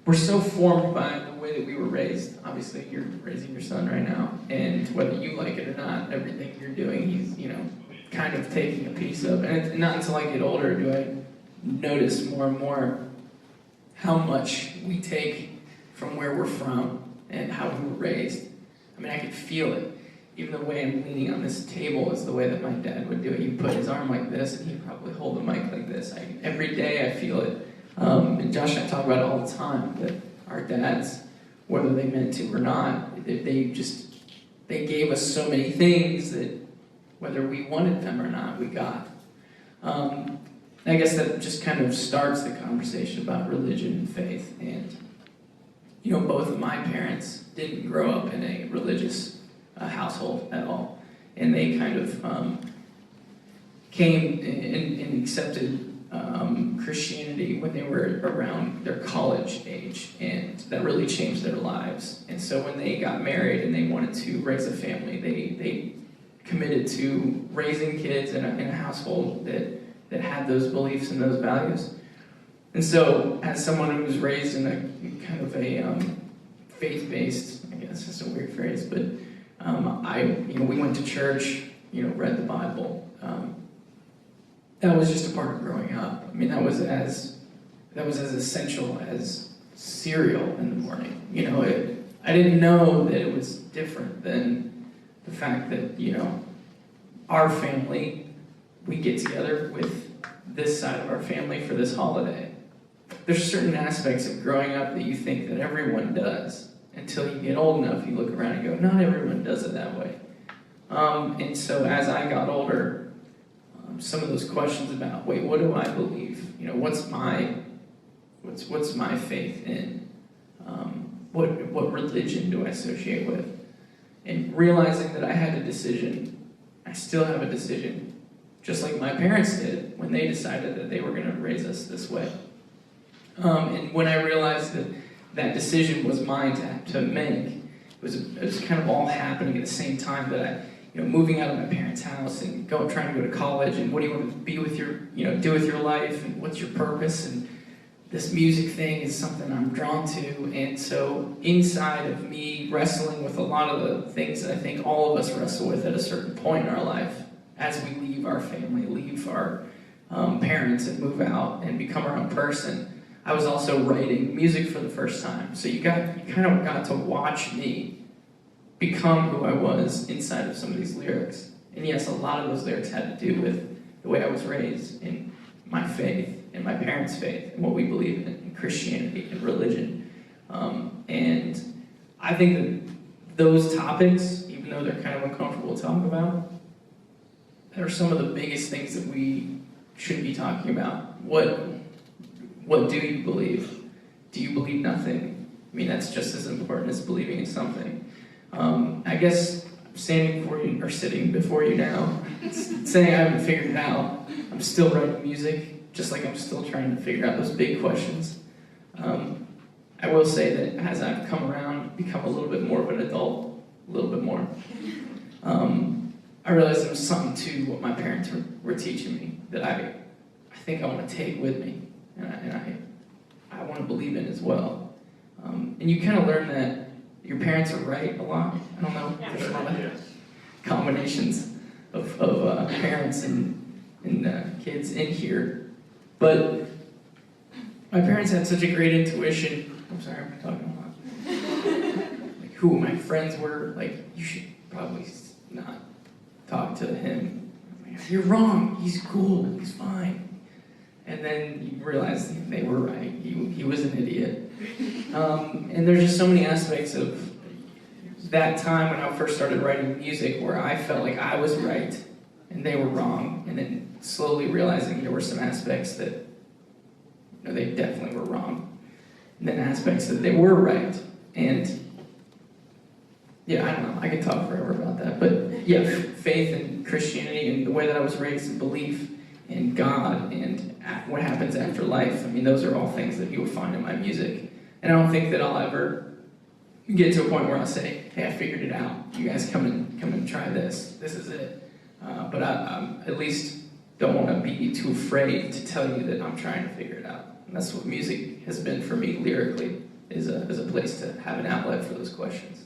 we're so formed by the way that we were raised. Obviously, you're raising your son right now, and whether you like it or not, everything you're doing, he's, kind of taking a piece of. And it's not until I get older do I notice more and more how much we take from where we're from and how we were raised. I mean, I could feel it. Even the way I'm leaning on this table is the way that my dad would do it. He'd put his arm like this, and he'd probably hold the mic like this. Every day I feel it. And Josh and I talk about it all the time, that our dads, whether they meant to or not, they gave us so many things that whether we wanted them or not, we got. I guess that just kind of starts the conversation about religion and faith. And, both of my parents didn't grow up in a religious household at all. And they kind of came and accepted Christianity when they were around their college age, and that really changed their lives. And so when they got married and they wanted to raise a family, they committed to raising kids in a household that had those beliefs and those values. And so, as someone who was raised in a kind of a faith-based, I guess it's a weird phrase, but we went to church, read the Bible. That was just a part of growing up. I mean, that was as essential as cereal in the morning. I didn't know that it was different than the fact that, our family, we get together with this side of our family for this holiday. There's certain aspects of growing up that you think that everyone does. Until you get old enough, you look around and go, not everyone does it that way. And so as I got older, some of those questions about, wait, what do I believe? What's my faith in? What religion do I associate with? And realizing that I had a decision, I still have a decision, just like my parents did when they decided that they were going to raise us this way. And when I realized that decision was mine to make, it was kind of all happening at the same time that I, moving out of my parents' house and trying to go to college, and what do you want to be with your, do with your life, and what's your purpose, and this music thing is something I'm drawn to. And so inside of me wrestling with a lot of the things that I think all of us wrestle with at a certain point in our life, as we leave our family, leave our parents and move out and become our own person, I was also writing music for the first time. So you kind of got to watch me become who I was inside of some of these lyrics. And yes, a lot of those lyrics had to do with the way I was raised in my faith, and my parents' faith, and what we believe in Christianity and religion. And I think that those topics, even though they're kind of uncomfortable to talk about, are some of the biggest things that we should be talking about. What do you believe? Do you believe nothing? I mean, that's just as important as believing in something. I guess standing before you, or sitting before you now, saying I haven't figured it out. I'm still writing music, just like I'm still trying to figure out those big questions. I will say that as I've come around, become a little bit more of an adult, a little bit more, I realized there was something to what my parents were teaching me that I think I want to take with me, and I want to believe in as well. And you kind of learn that your parents are right a lot. I don't know. Yeah. There's a lot of combinations of parents and kids in here. But my parents had such a great intuition. I'm sorry, I'm talking a lot. Like who my friends were. Like, you should probably not talk to him. Like, you're wrong. He's cool. He's fine. And then you realize they were right. He was an idiot. And there's just so many aspects of that time when I first started writing music where I felt like I was right and they were wrong, and then slowly realizing there were some aspects that they definitely were wrong, and then aspects that they were right. And yeah, I don't know, I could talk forever about that, but yeah, faith in Christianity and the way that I was raised and belief in God and what happens after life, I mean, those are all things that you will find in my music. And I don't think that I'll ever get to a point where I'll say, hey, I figured it out. You guys come and try this. This is it. But I at least don't want to be too afraid to tell you that I'm trying to figure it out. And that's what music has been for me lyrically. is a place to have an outlet for those questions.